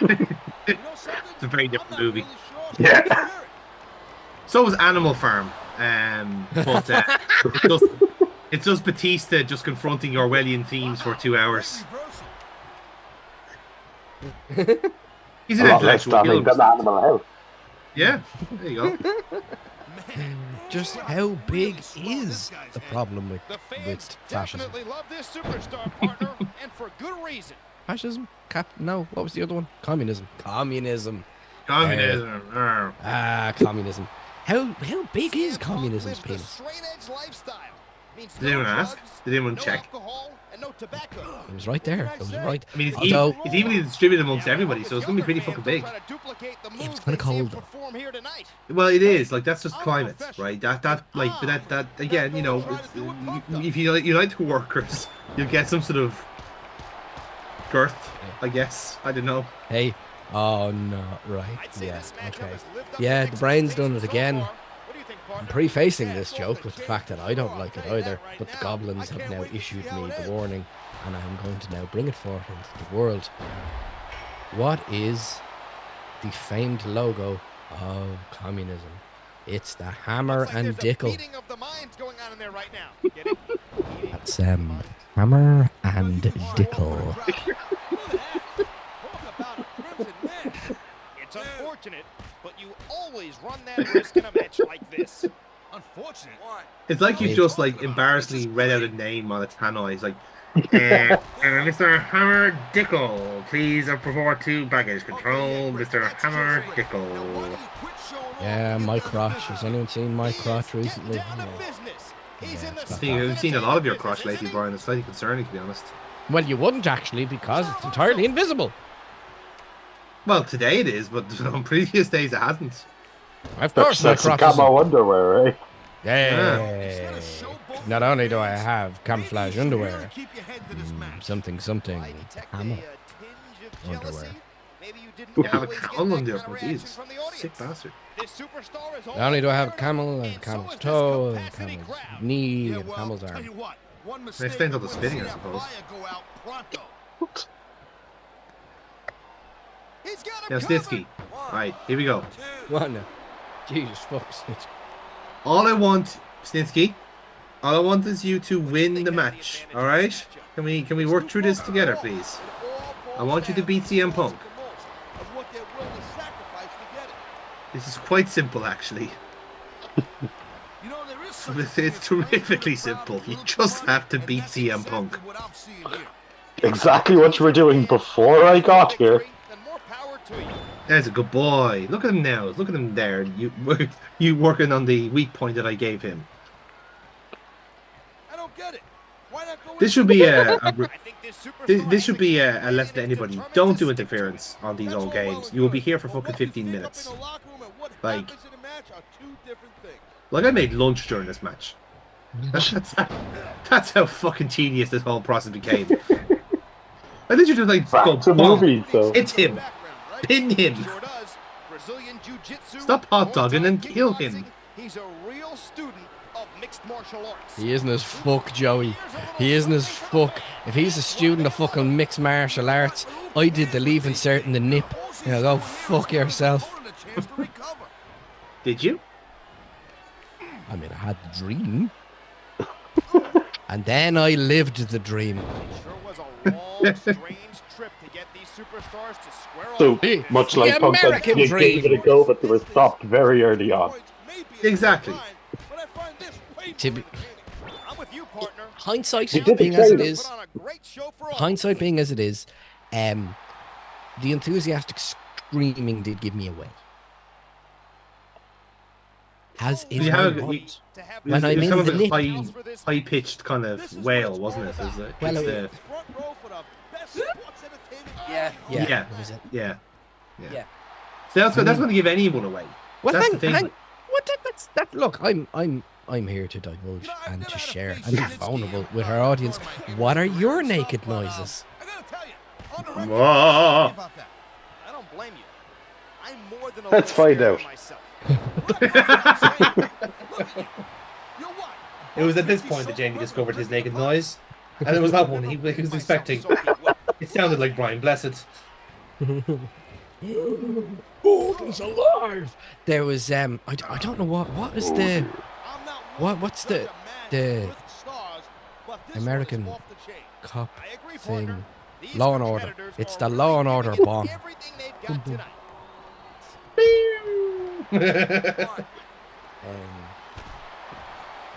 It's a very different movie. Yeah. So was Animal Farm. But it's just Batista just confronting Orwellian themes for 2 hours. He's an A lot less intellectual. stunning than Animal House. Yeah, there you go. Just how big is the problem with fascism? Love this superstar partner, and for good reason. Fascism? No, what was the other one? Communism. Communism. Communism. Communism. How big is communism's penis? Did anyone ask? Did anyone check? It was right there. It was right. I mean, it's evenly distributed amongst everybody, so it's going to be pretty fucking big. It's kind of cold, though. Well, it is. Like, that's just climate, right? That again, you know, if you unite the workers, you'll get some sort of girth, I guess. I don't know. Hey. Oh, no. Right. Yeah. Okay. Yeah, the brain's done it again. I'm prefacing this joke with the fact that I don't like it either, but the goblins have now issued me the warning, and I'm going to now bring it forth into the world. What is the famed logo of communism? It's the hammer and dickle. That's hammer and dickle. It's unfortunate, but you always run that risk in a match like this. Unfortunate? Why? It's like you just like embarrassingly read out a name on a tannoy. It's like, Mr. Hammer Dickle, please report to baggage control, Mr. Hammer Dickle. Yeah, my crotch. Has anyone seen my crotch recently? No. Yeah, I've seen a lot of your crotch lately, Brian. It's slightly concerning, to be honest. Well, you wouldn't actually, because it's entirely invisible. Well, today it is, but on previous days it hasn't. Of course, my crotch is camo underwear, right? Yeah. Not only do I have camouflage underwear, something, camo underwear. You have a camel underwear, oh, Jesus. Sick bastard. Not only do I have a camel, I have a camel's toe, a camel's knee, and a camel's arm. That explains all the spinning, I suppose. Now, Snitsky. Right, here we go. What now? Jesus fuck, Snitsky. All I want, Snitsky, all I want is you to win the match, alright? Can we work through this together, please? I want you to beat CM Punk. This is quite simple, actually. It's terrifically simple. You just have to beat CM Punk. Exactly what you were doing before I got here. There's a good boy. Look at him now. Look at him there. You working on the weak point that I gave him. I don't get it. Why not go this should be this should be a lesson to anybody. Don't do interference on these old games. You will be here for fucking 15 minutes. Like I made lunch during this match. That's how fucking tedious this whole process became. I think you just like go movie, so. Hit him. Pin him. Stop hot dogging and kill him. He's a real student of mixed martial arts. He isn't as fuck, Joey. He isn't as fuck. If he's a student of fucking mixed martial arts, I did the leave insert in the nip. You know, go fuck yourself. Did you? I mean, I had the dream. And then I lived the dream. It sure was a long, strange trip to get these superstars to square So, off. much like Punk said, you gave it a go, but they were stopped very early on. Exactly. Hindsight being as it is, the enthusiastic screaming did give me away. As is when I'm in the nip. High-pitched kind of wail, wasn't it? Yeah. So that's going to give anyone away. Well, that's the thing. Look, I'm here to divulge and to share and be vulnerable with our audience. What are your naked noises? Whoa. I don't blame you. I'm more than a Let's find out. It was at this point that Jamie discovered his naked noise, and it was that one he was expecting. It sounded like Brian Blessed. Oh, he's alive. There was I don't know what is the what's the American cop thing? Law and Order. It's the Law and Order bomb.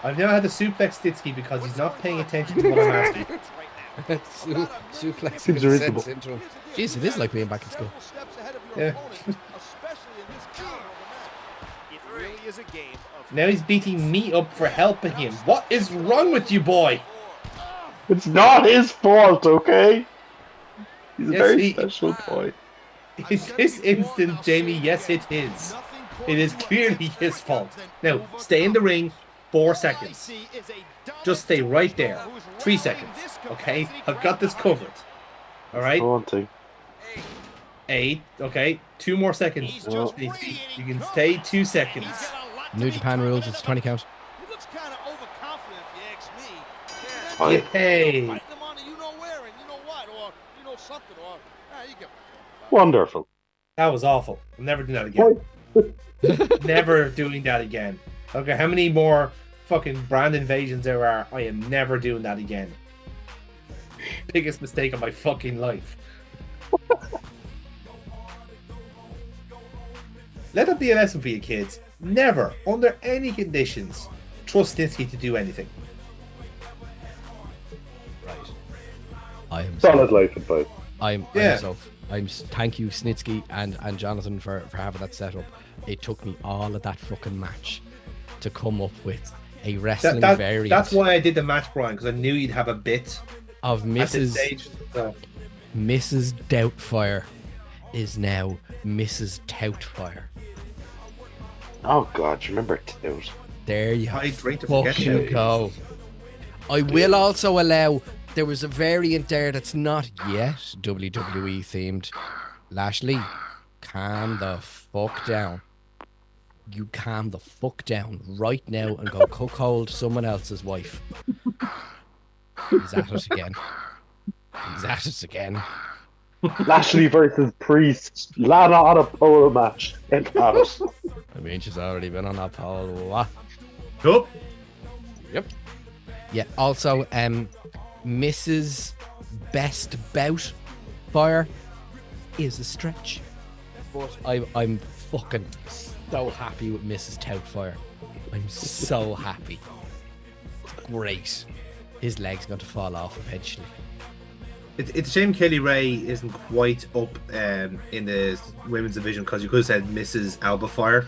I've now had to suplex Stitsky because he's not paying attention to what I'm asking. Suplex Seems reasonable. syndrome. Jeez, it is like being back in school. Yeah. Now he's beating me up for helping him. What is wrong with you, boy? It's not his fault, okay? He's a Yes, very special boy. In this instant, Jamie, yes, it is. It is clearly his fault. Now, stay in the ring 4 seconds. Just stay right there. 3 seconds. Okay? I've got this covered. Alright? I want to. 8. Okay. 2 more seconds. Oh. You can stay 2 seconds. New Japan rules, it's 20 count. He looks kind of overconfident, if you ask me. Hey. Fighting him on you know where and you know what, or you know something, or you get. Wonderful. That was awful. I'm never doing that again. Never doing that again. Okay, how many more fucking brand invasions there are? I am never doing that again. Biggest mistake of my fucking life. Let that be a lesson for you kids. Never, under any conditions, trust Snitsky to do anything. Right. I am Solid life advice. Thank you, Snitsky and Jonathan for having that set up. It took me all of that fucking match to come up with a wrestling variant. That's why I did the match, Brian, because I knew you'd have a bit of Mrs. Mrs. Doubtfire is now Mrs. Toutfire. Oh God, remember Tout? There you I drink to forget fucking it. go. I will also allow. There was a variant there that's not yet WWE themed. Lashley, calm the fuck down. You calm the fuck down right now and go cuckold someone else's wife. He's at it again. He's at it again. Lashley versus Priest. Lana on a polo match. Get at it. I mean, she's already been on that pole. Nope. Yep. Yeah. Also, Mrs. Best Bout Fire is a stretch, but I'm fucking so happy with Mrs. Toutfire. I'm so happy. It's great. His leg's going to fall off eventually. It's a shame Kelly Ray isn't quite up in the women's division, because you could have said Mrs. Albafire,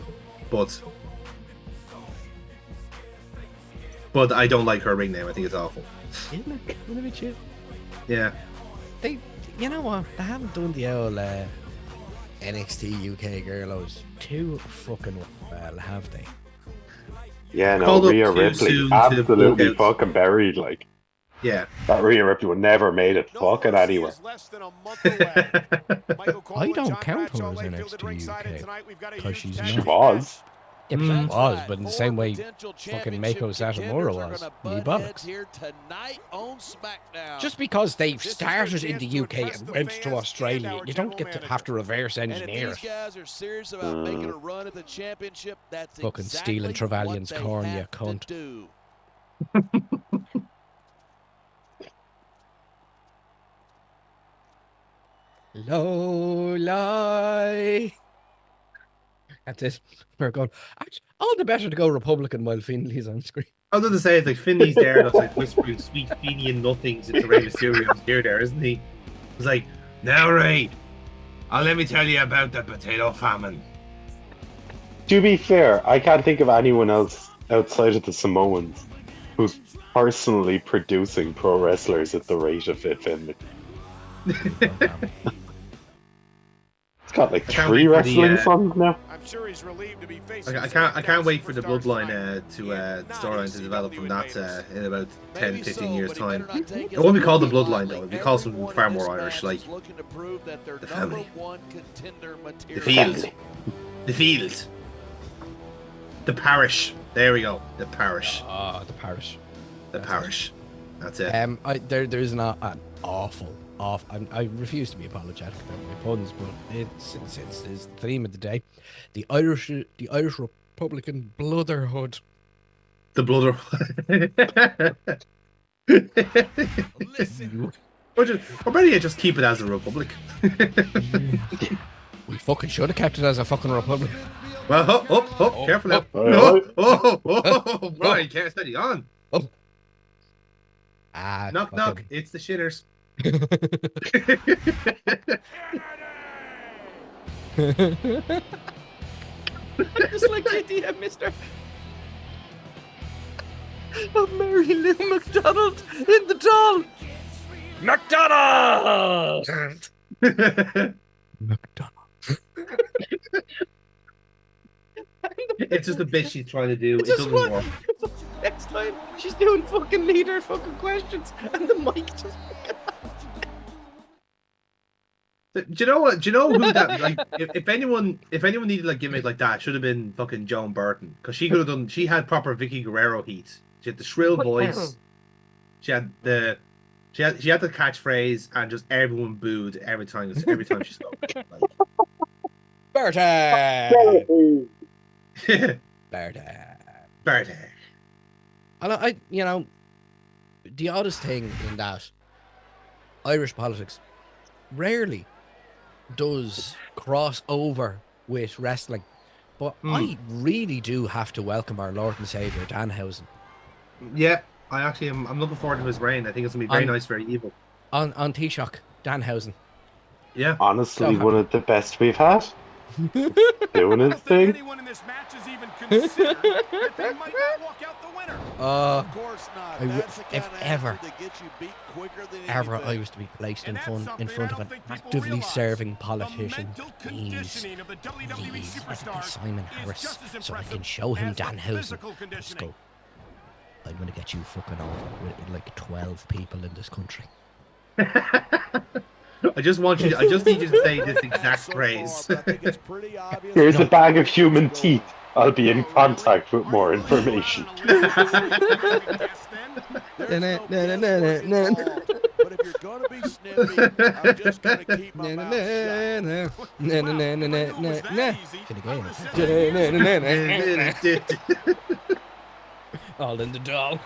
but I don't like her ring name. I think it's awful. Isn't it? Isn't it shit? Yeah. You know what? They haven't done the old NXT UK girls too fucking well, have they? Yeah, no, Called up Rhea too Ripley soon to absolutely book out. fucking buried. Like, Yeah. that Rhea Ripley would never made it fucking anywhere. I don't count her as NXT UK because she's She not. was. Yeah, she was, but in the same way fucking Mako Satomura was. Me bollocks. Just because they've started in the UK and went to Australia, you don't get to have to reverse engineer it. Fucking stealing Trevelyan's corn, you cunt. Low lie. That's it. We're going. All the better to go Republican while Finley's on screen. I was going to say, it's like Finley's there, that's like whispering sweet Fenian nothings into Rey Mysterio's ear there, isn't he? He's like, now Ray, let me tell you about the potato famine. To be fair, I can't think of anyone else outside of the Samoans who's personally producing pro wrestlers at the rate of Fit Finley. It's got like can't 3 wait for the, wrestling songs now. I'm sure he's relieved to be facing. I can't wait for the bloodline storyline to develop from that in about 10, 15 years time. It won't be called the bloodline though, it'll be called something far more Irish, like the family, the field, the field, the parish. There we go, the parish. Ah, the parish. The parish. That's it. There's not an awful off. I refuse to be apologetic about my puns, but it's the theme of the day. The Irish Republican Brotherhood. The blood. Listen. Or better yet, just keep it as a republic. We fucking should have kept it as a fucking republic. Well, careful now. Brian, can't steady on. Knock, knock. It's the shitters. Just like the idea, mister. Of Mary Lou McDonald in the doll. McDonald! McDonald. It's just a bit she's trying to do. It doesn't work. Next time, she's doing fucking leader fucking questions, and the mic just. Do you know what? Do you know who that like? If anyone needed like gimmick like that, should have been fucking Joan Burton, because she could have done. She had proper Vicky Guerrero heat. She had the shrill voice. She had the catchphrase, and just everyone booed every time she spoke. Like. Bertie. Bertie. And I, you know, the oddest thing in that Irish politics rarely does cross over with wrestling, but I really do have to welcome our Lord and Savior Danhausen. Yeah, I actually am. I'm looking forward to his reign. I think it's gonna be very nice, very evil. On Taoiseach Danhausen. Yeah, honestly, one of the best we've had. Doing his thing. Anyone in this match is even considered that they might not walk out the winner. Of course not. If ever I was to be placed in front of an actively serving politician, please Simon Harris, so I can show him Danhausen. Let's go. I'm gonna get you fucking over with like 12 people in this country. I just need you to say this exact phrase. Here's a bag of human teeth. I'll be in contact with more information. But if you're gonna be snippy, I'm just gonna keep my mouth shut. All in the doll.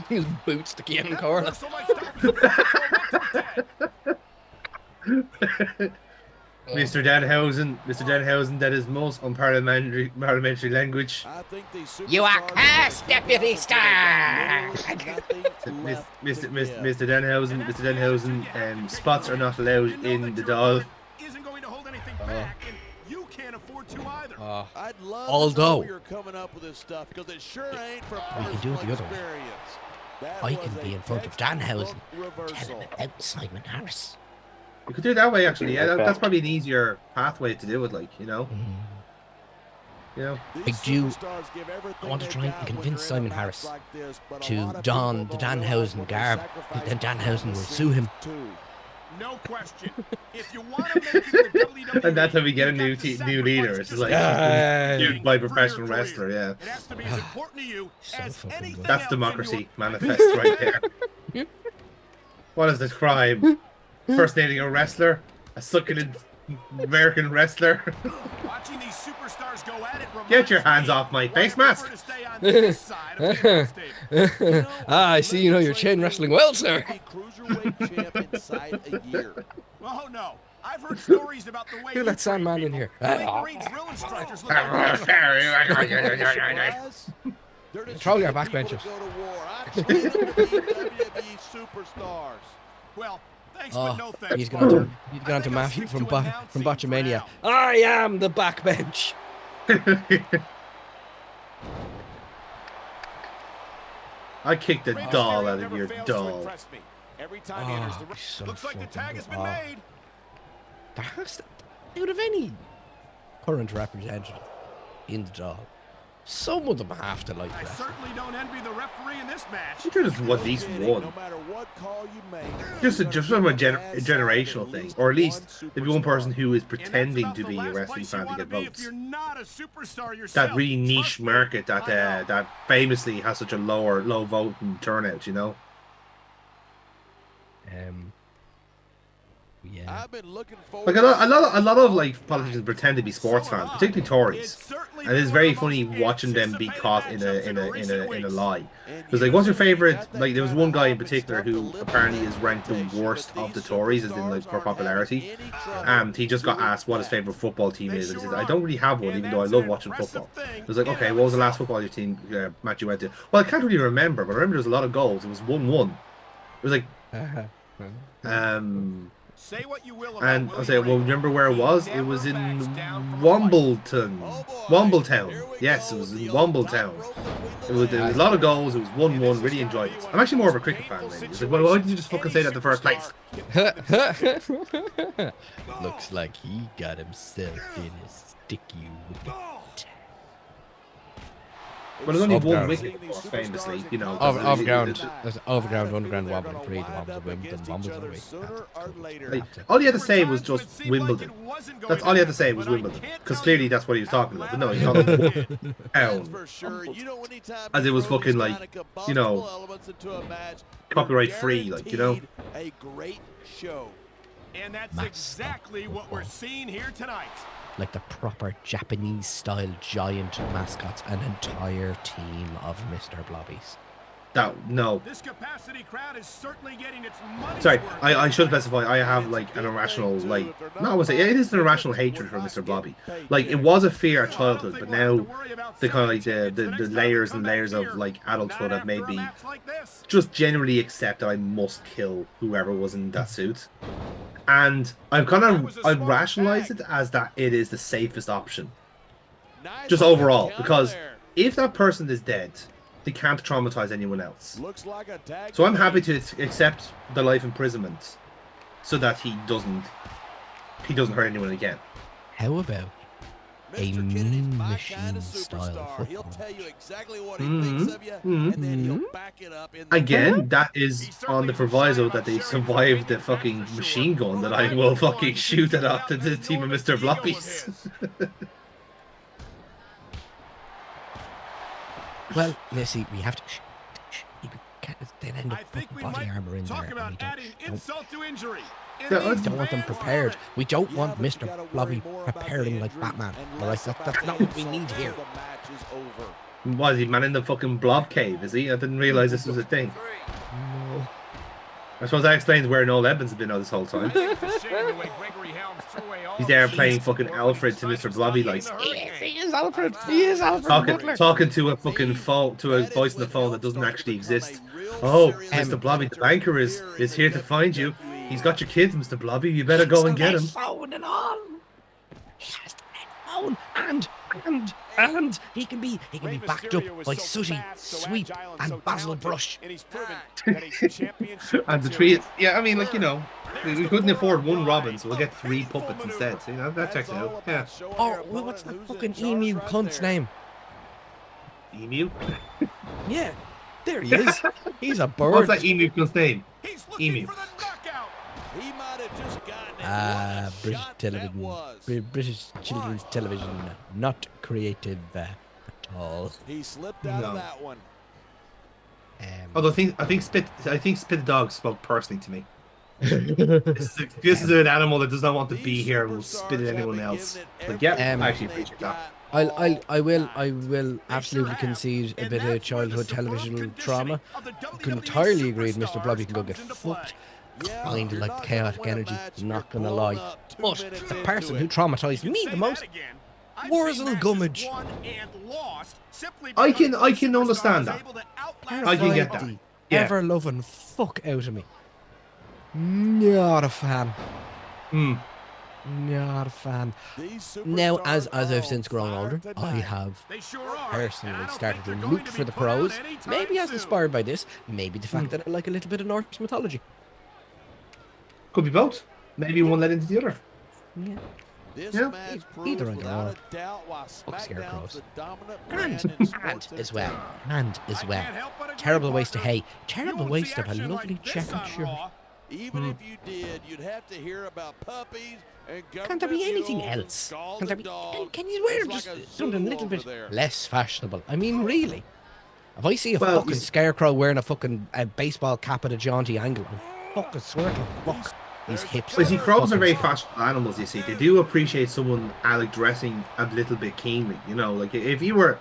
His boots to Kevin Corner. Mr. Danhausen, that is most unparliamentary language. You are cursed, Deputy Star! Mr. Danhausen, spots are not allowed in the doll. Isn't going to hold anything back, and you can't afford to either. I'd love Although, to know you're coming up with this stuff, because it sure ain't for we can do it the other way. experience. I can be in front of Danhausen, tell him about Simon Harris. You could do it that way, actually. Yeah, that's probably an easier pathway to do it. Like, you know. You know. I want to try and convince Simon Harris to don the Danhausen garb, then Danhausen will sue him. No question. If you want to make it to the WWE, And that's how we get a new leader. It's just like viewed by professional wrestler. Yeah. It has to be as important to you as anything That's else democracy manifest right there. What is this crime? Impersonating a wrestler, a succulent American wrestler. Watching these superstars go at it. Get your hands off my face mask. I see you know your chain wrestling well, sir. Cruiserweight champ inside a year. Oh no. I've heard stories about the way Who let Sandman in here? Troll your backbenchers. Well, thanks, but no thanks. He's gone to Matthew from Botchamania. I am the backbench. I kicked the doll out of your doll. Every time So looks like the tag has been fucking made. There has to, out of any current representative in the job, some of them have to like I that. certainly don't envy the referee in this match. You could have won at least one. No matter what call you make, Just from a generational thing, or at least there'd be one person who is pretending to be a wrestling fan to get votes. That really niche market that famously has such a low vote and turnout, you know. Yeah. I've been looking forward Like a lot of like politicians pretend to be sports fans, particularly Tories, and it's very funny watching them be caught in a lie. Because like, what's your favorite? Like, there was one guy in particular who apparently is ranked the worst of the Tories, as in like for popularity. And he just got asked what his favorite football team is, and he says, "I don't really have one, even though I love watching football." It was like, okay, what was the last football team match you went to? Well, I can't really remember, but I remember there was a lot of goals. It was 1-1. It was like, Say what you will about and I'll Willie say, well, Reed. remember where it was? It was in Wombletown. Wombletown. Yes, it was in Wombletown. There was a lot of goals. It was 1-1. Really enjoyed it. I'm actually more of a cricket fan, maybe. It's like, well, why did you just fucking say that in the first place? Looks like he got himself in a sticky wicket. But there's only Off one ground. wicket, famously, you know. Off ground. There's overground, underground, wobbling, free, the Wombs of Wimbledon, Wombs of Like, all he had to say was just Wimbledon. That's all he had to say was Wimbledon. Because clearly that's what he was talking about. But no, he's talking town. As it was fucking like, you know, copyright free, like, you know. A great show. And that's Mascot exactly what we're seeing here tonight. like the proper Japanese-style giant mascots, an entire team of Mr. Blobbies. No. This capacity crowd is certainly getting its money's Sorry, worth. I should specify, I have like an irrational, like, no, I would say, it is an irrational hatred for Mr. Blobby. Like, it was a fear at childhood, but now the kind of like the layers and layers of like adulthood have made me just generally accept that I must kill whoever was in that suit. And I've rationalized it as that it is the safest option. Just overall, because if that person is dead, they can't traumatize anyone else. So I'm happy to accept the life imprisonment so that he doesn't hurt anyone again. How about a mean machine style football? Again, that is on the proviso that they survive the fucking machine gun that I will fucking shoot at after the team of Mr. Blobbies. Well, let's see, we have to... They'll end up I think putting we body might armor in there. talk And about we adding insult to injury. we don't want them prepared. We don't want Mr. Blobby preparing like Batman. Alright, that's not what we need here. What, is he man in the fucking blob cave, is he? I didn't realise this was a thing. No. I suppose that explains where Noel Evans has been all this whole time. He's there playing fucking Alfred to Mr. Blobby, like, He is Alfred. He is Alfred. talking to a fucking phone, to a voice on the phone that doesn't actually exist. Oh, Mr. Blobby, the banker is here to find you. He's got your kids, Mr. Blobby. You better go and get him. Phone and all. He has the red phone, and he can be backed up by Sooty, Sweep, and Basil Brush. And the tree, yeah, I mean, like, you know, we couldn't afford one Robin, so we'll get 3 puppets instead. So, you know, that checks out. Yeah. Oh, well, what's the fucking emu cunt's name? Emu? Yeah, there he is. He's a bird. What's that emu cunt's name? Emu. British television, British children's television, not creative at all. He slipped out of that one. Although I think Spit the dog spoke personally to me. This is an animal that does not want to be here and will spit at anyone else. But yeah, I actually appreciate that. I will absolutely concede a bit of childhood television trauma. Can entirely agree with Mr. Blobby can go get fucked. Kind of like chaotic energy, not gonna lie. But the person who traumatized me the most, Wurzel Gummidge. I can understand that. I can get that. Yeah. Ever loving fuck out of me. Not a fan. Not a fan. Now, as I've since grown older, I have personally started to root for the Crows. Maybe as inspired by this, maybe the fact that I like a little bit of Norse mythology. Could be both. Maybe one led into the other. Yeah. Yeah. Either on their own. Fuck scarecrows. And as well. Terrible waste of hay. Terrible waste of a lovely checkered shirt. Even if you did, you'd have to hear about puppies and Can't there be anything else? Can you wear just something a little bit less fashionable? I mean, really? If I see a fucking scarecrow wearing a fucking baseball cap at a jaunty angle, I'm fucking swear to fuck. These hips. But see, crows are fucking very stop. fashionable animals. You see, they do appreciate someone like dressing a little bit keenly. You know, like if you were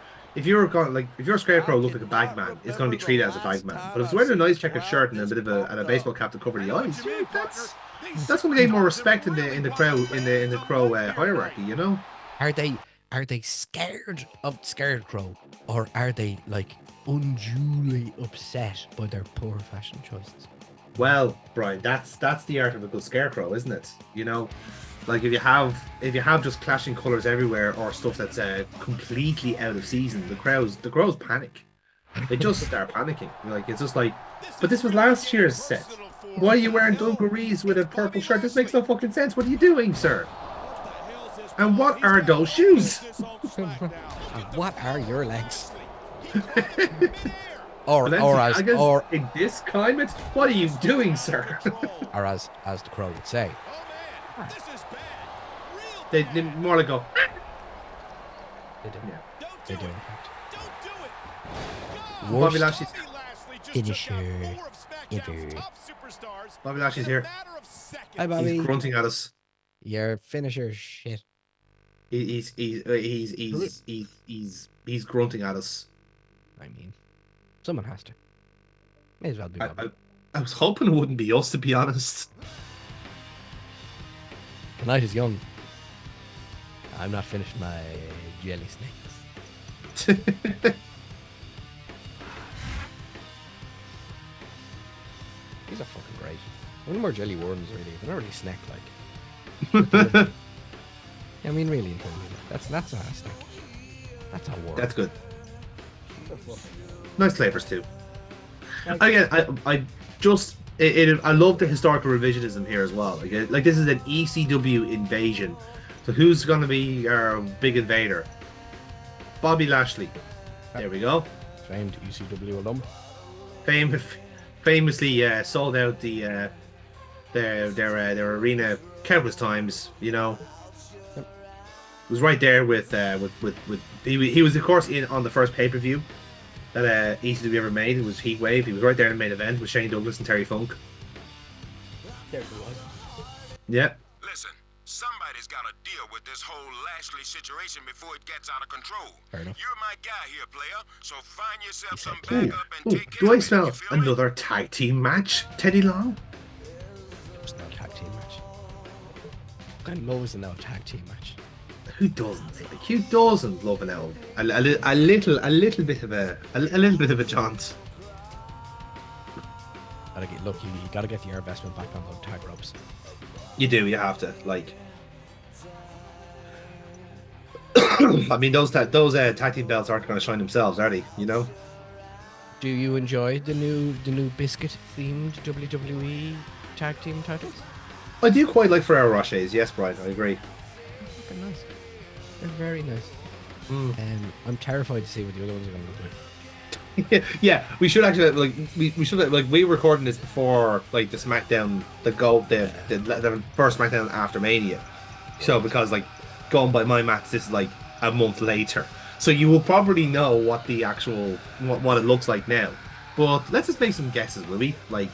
going like if your scarecrow looked like a bagman, it's going to be treated as a bagman. But if it's wearing a nice checkered shirt and a bit of a baseball cap to cover the eyes, yeah, that's going to gain more respect in the crow hierarchy. You know. Are they scared of Scarecrow, or are they like unduly upset by their poor fashion choices? Well, Brian, that's the art of a good scarecrow, isn't it? You know, like if you have just clashing colors everywhere or stuff that's completely out of season, the crows panic. They just start panicking. Like it's just like, but this was last year's set. Why are you wearing dungarees with a purple shirt? This makes no fucking sense. What are you doing, sir? And what are those shoes? And what are your legs? Valencia, or in this climate, what are you doing, sir? Or as the crow would say, they more like go. they do. Yeah. They do. In fact. Bobby Worst Lashley's finisher ever. Bobby Lashley's here. Hi, Bobby. He's grunting at us. Your finisher shit. He's grunting at us. I mean, someone has to. May as well be Bobby. I was hoping it wouldn't be us, to be honest. The night is young. I'm not finished my jelly snakes. These are fucking great. One more jelly worms, really. They're not really snack like. I mean, really, in terms of that's not a snack. That's a worm. That's good. Nice flavors too. Again, I love the historical revisionism here as well. Like this is an ECW invasion. So who's going to be our big invader? Bobby Lashley. There we go. Famed ECW alum. Famously sold out their arena countless times. You know, was right there with he was of course in on the first pay-per-view that ECW ever made. It was Heatwave. He was right there in the main event with Shane Douglas and Terry Funk. There he was. Yeah. Listen, somebody's got to deal with this whole Lashley situation before it gets out of control. Fair enough. You're my guy here, player. So find yourself some Ooh, backup and take care do I of it. smell You feel me? another tag team match? Teddy Long? It's not a tag team match. What kind of love is in that tag team match? Who doesn't? Like, who doesn't love an L? A little bit of a jaunt. Look, you gotta get your investment back on those tag ropes. You do. You have to. Like, I mean, those tag team belts aren't going to shine themselves, are they? You know. Do you enjoy the new biscuit themed WWE tag team titles? I do quite like Ferrero Rochers. Yes, Brian. I agree. They're nice. They're very nice. I'm terrified to see what the other ones are going to look like. Yeah, we should actually we were recording this before like the Smackdown, the first Smackdown after Mania. So because like going by my maths, this is like a month later. So you will probably know what the actual what it looks like now. But let's just make some guesses, will we? Like,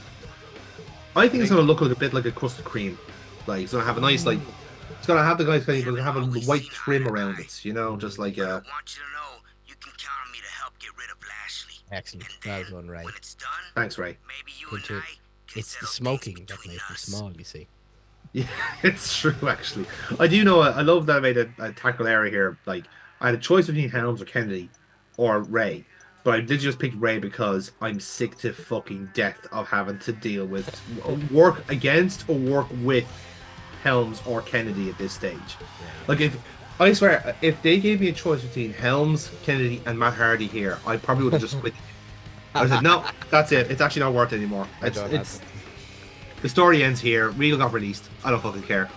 I think it's gonna look like a bit like a custard cream. Like it's gonna have a nice like. It's gonna have the guys gonna have a white trim around it, you know, just like I want you to know you can count on me to help get rid of Lashley. Excellent. That was one right. When it's done, Thanks, Ray. maybe you Good and too. I can It's the settle smoking things that between makes them us. small, you see. Yeah, it's true actually. I do know. I love that I made a tackle area here. Like I had a choice between Helms or Kennedy or Ray, but I did just pick Ray because I'm sick to fucking death of having to deal with work against or work with Helms or Kennedy at this stage. Like I swear, if they gave me a choice between Helms, Kennedy, and Matt Hardy here, I probably would have just quit. I said, no, that's it. It's actually not worth it anymore. The story ends here. Regal got released. I don't fucking care.